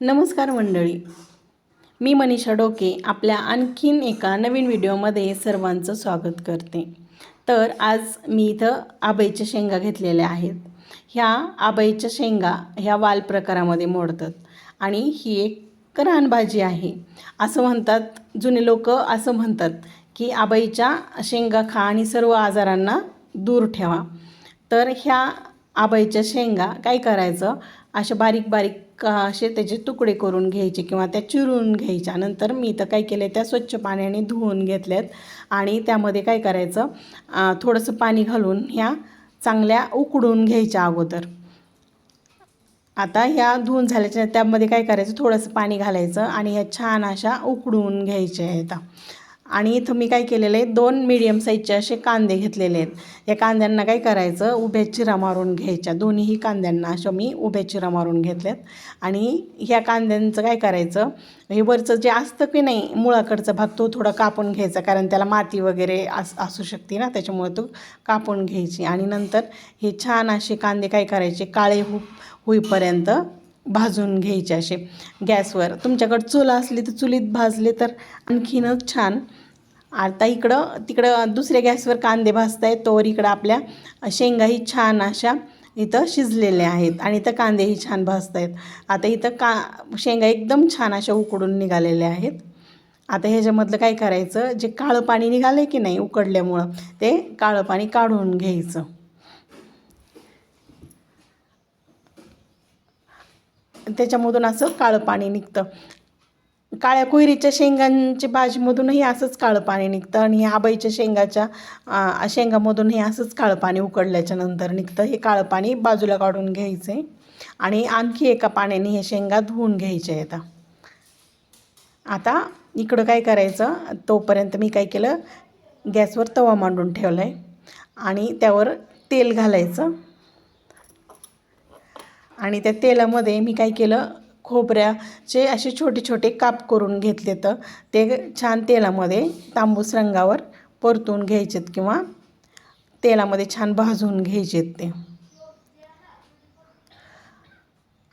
नमस्कार मंडळी, मी मनीषा डोके आपल्या आणखीन एका नवीन व्हिडिओमध्ये सर्वांचं स्वागत करते। तर आज मी इथं आबईच्या शेंगा घेतलेल्या आहेत। ह्या आबईच्या शेंगा ह्या वाल प्रकारामध्ये मोडतात आणि ही एक रानभाजी आहे असं म्हणतात। जुने लोक असं म्हणतात की आबईच्या शेंगा खा आणि सर्व आजारांना दूर ठेवा। तर ह्या आबईच्या शेंगा काय करायचं, अशा बारीक बारीक असे त्याचे तुकडे करून घ्यायचे किंवा त्या चिरून घ्यायच्या। नंतर मी तर काय केलं, त्या स्वच्छ पाण्याने धुवून घेतल्यात आणि त्यामध्ये काय करायचं, थोडंसं पाणी घालून ह्या चांगल्या उकडून घ्यायच्या अगोदर। आता ह्या धुवून झाल्याच्या त्यामध्ये काय करायचं, थोडंसं पाणी घालायचं आणि ह्या छान अशा उकडून घ्यायच्या आहेत। आणि इथं मी काय केलेलं आहे, 2 मीडियम साईजचे असे कांदे घेतलेले आहेत। या कांद्यांना काय करायचं, उभ्या चिरा मारून घ्यायच्या। दोन्हीही कांद्यांना अशा मी उभ्या चिरा मारून घेतल्यात। आणि ह्या कांद्यांचं काय करायचं, हे वरचं जे असतं की नाही मुळाकडचा भाग तो थोडा कापून घ्यायचा, कारण त्याला माती वगैरे असू शकते ना, त्याच्यामुळे तो कापून घ्यायची। आणि नंतर हे छान असे कांदे काय करायचे, काळे होईपर्यंत भाजून घ्यायचे असे गॅसवर। तुमच्याकडे चूल असली तर चुलीत भाजले तर आणखीनच छान। आता तिकडं दुसऱ्या गॅसवर कांदे भाजतायत, तोवर इकडं आपल्या शेंगाही छान अशा इथं शिजलेल्या आहेत आणि इथं कांदेही छान भाजतायत। आता इथं शेंगा एकदम छान अशा उकडून निघालेल्या आहेत। आता ह्याच्यामधलं काय करायचं, जे काळं पाणी निघालं की नाही उकडल्यामुळं, ते काळं पाणी काढून घ्यायचं। त्याच्यामधून असं काळं पाणी निघतं। काळ्या कोयरीच्या शेंगांच्या भाजीमधूनही असंच काळं पाणी निघतं आणि आबईच्या शेंगामधूनही असंच काळं पाणी उकडल्याच्या नंतर निघतं। हे काळं पाणी बाजूला काढून घ्यायचं आहे आणि आणखी एका पाण्याने हे शेंगा धुवून घ्यायच्या आहेत। आता इकडं काय करायचं, तोपर्यंत मी काय केलं, गॅसवर तवा मांडून ठेवला आहे आणि त्यावर तेल घालायचं। आणि त्या तेलामध्ये मी काय केलं, खोबऱ्याचे असे छोटे छोटे काप करून घेतले, तर ते छान तेलामध्ये तांबूस रंगावर परतून घ्यायचेत किंवा तेलामध्ये छान भाजून घ्यायचेत ते।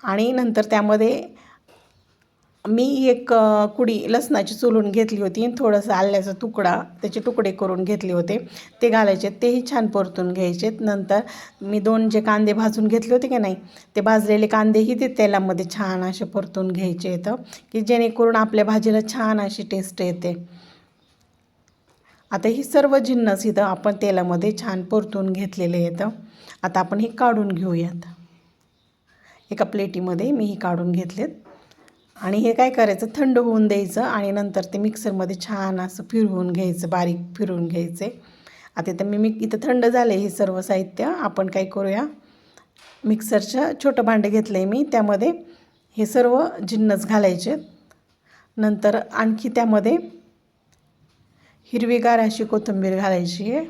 आणि नंतर त्यामध्ये मी एक कुडी लसणाची सोलून घेतली होती, थोडंसं आल्याचा तुकडा त्याचे तुकडे करून घेतले होते, ते घालायचे, तेही छान परतून घ्यायचेत। नंतर मी 2 जे कांदे भाजून घेतले होते की नाही, ते भाजलेले कांदेही ते तेलामध्ये छान असे परतून घ्यायचे आहेत, की जेणेकरून आपल्या भाजीला छान अशी टेस्ट येते। आता ही सर्व जिन्नस इथं आपण तेलामध्ये छान परतून घेतलेले आहेत। आता आपण हे काढून घेऊयात। एका प्लेटीमध्ये मी ही काढून घेतलेत आणि हे काय करायचं, थंड होऊन द्यायचं आणि नंतर ते मिक्सरमध्ये छान असं फिरवून घ्यायचं, बारीक फिरवून घ्यायचे। आता इथं थंड झाले हे सर्व साहित्य। आपण काय करूया, मिक्सरचं छोटं भांडं घेतलं आहे मी, त्यामध्ये हे सर्व जिन्नस घालायचे। नंतर आणखी त्यामध्ये हिरवीगार अशी कोथिंबीर घालायची आहे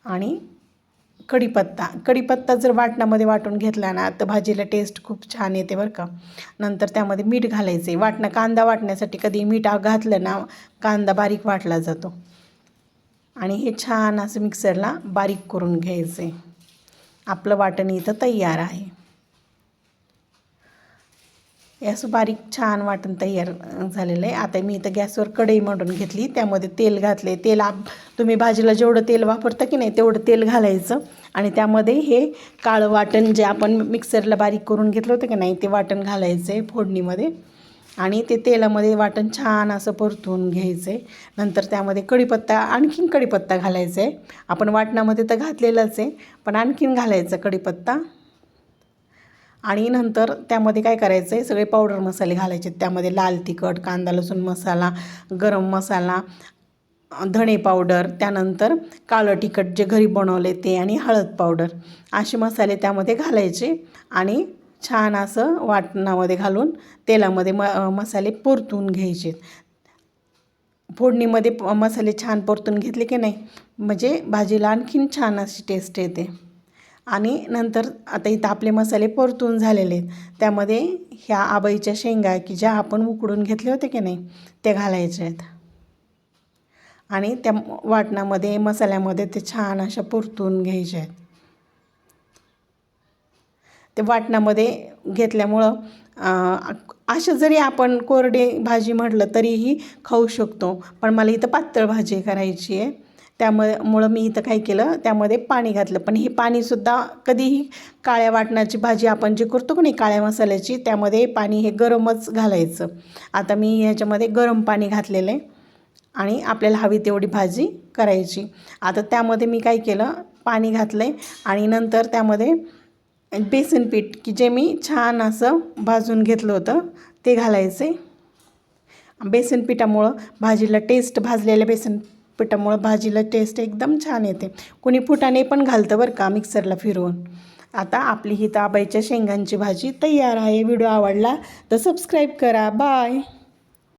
आणि कढीपत्ता जर वाटणामध्ये वाटून घेतला ना, तर भाजीला टेस्ट खूप छान येते बरं का। नंतर त्यामध्ये मीठ घालायचे। कांदा वाटण्यासाठी कधी मीठ घातलं ना, कांदा बारीक वाटला जातो। आणि हे छान असं मिक्सरला बारीक करून घ्यायचे। आपलं वाटण इथं तयार आहे। असं बारीक छान वाटण तयार झालेलं आहे। आता मी इथं गॅसवर कढई मांडून घेतली, त्यामध्ये तेल घातले। तुम्ही भाजीला जेवढं तेल वापरता की नाही तेवढं तेल घालायचं आणि त्यामध्ये हे काळं वाटण जे आपण मिक्सरला बारीक करून घेतलं होतं की नाही, ते वाटण घालायचं आहे फोडणीमध्ये आणि ते तेलामध्ये वाटण छान असं परतून घ्यायचं आहे। नंतर त्यामध्ये आणखीन कढीपत्ता घालायचा आहे। आपण वाटणामध्ये तर घातलेलंच आहे, पण आणखीन घालायचं कढीपत्ता। आणि नंतर त्यामध्ये काय करायचं आहे, सगळे पावडर मसाले घालायचे। त्यामध्ये लाल तिखट, कांदा लसूण मसाला, गरम मसाला, धणे पावडर, त्यानंतर काळं तिखट जे घरी बनवले ते आणि हळद पावडर, असे मसाले त्यामध्ये घालायचे आणि छान असं वाटणामध्ये घालून तेलामध्ये मसाले परतून घ्यायचे। फोडणीमध्ये मसाले छान परतून घेतले की नाही, म्हणजे भाजीला आणखीन छान अशी टेस्ट येते। आणि नंतर आता इथं आपले मसाले परतून झालेले आहेत, त्यामध्ये ह्या आबईच्या शेंगा की ज्या आपण उकडून घेतले होते की नाही, ते घालायचे आहेत आणि त्या वाटणामध्ये मसाल्यामध्ये ते छान अशा परतून घ्यायचे आहेत। ते वाटणामध्ये घेतल्यामुळं अशा जरी आपण कोरडे भाजी म्हटलं तरीही खाऊ शकतो, पण मला इथं पातळ भाजी करायची आहे. त्यामुळं मी इथं काय केलं, त्यामध्ये पाणी घातलं. पण हे पाणीसुद्धा कधीही काळ्या वाटणाची भाजी आपण जे करतो की नाही काळ्या मसाल्याची, त्यामध्ये पाणी हे गरमच घालायचं. आता मी ह्याच्यामध्ये गरम पाणी घातलेलं आहे आणि आपल्याला हवी तेवढी भाजी करायची. आता त्यामध्ये मी काय केलं, पाणी घातलं आहे आणि नंतर त्यामध्ये बेसन पीठ की जे मी छान असं भाजून घेतलं होतं ते घालायचं आहे. बेसन पिठामुळं भाजीला टेस्ट, भाजलेल्या बेसन पिठामुळं भाजीला टेस्ट एकदम छान येते. कोणी फुटाणे पण घालतं बरं का मिक्सरला फिरवून. आता आपली ही आंब्याच्या शेंगांची भाजी तयार आहे. व्हिडिओ आवडला तर सबस्क्राईब करा. बाय.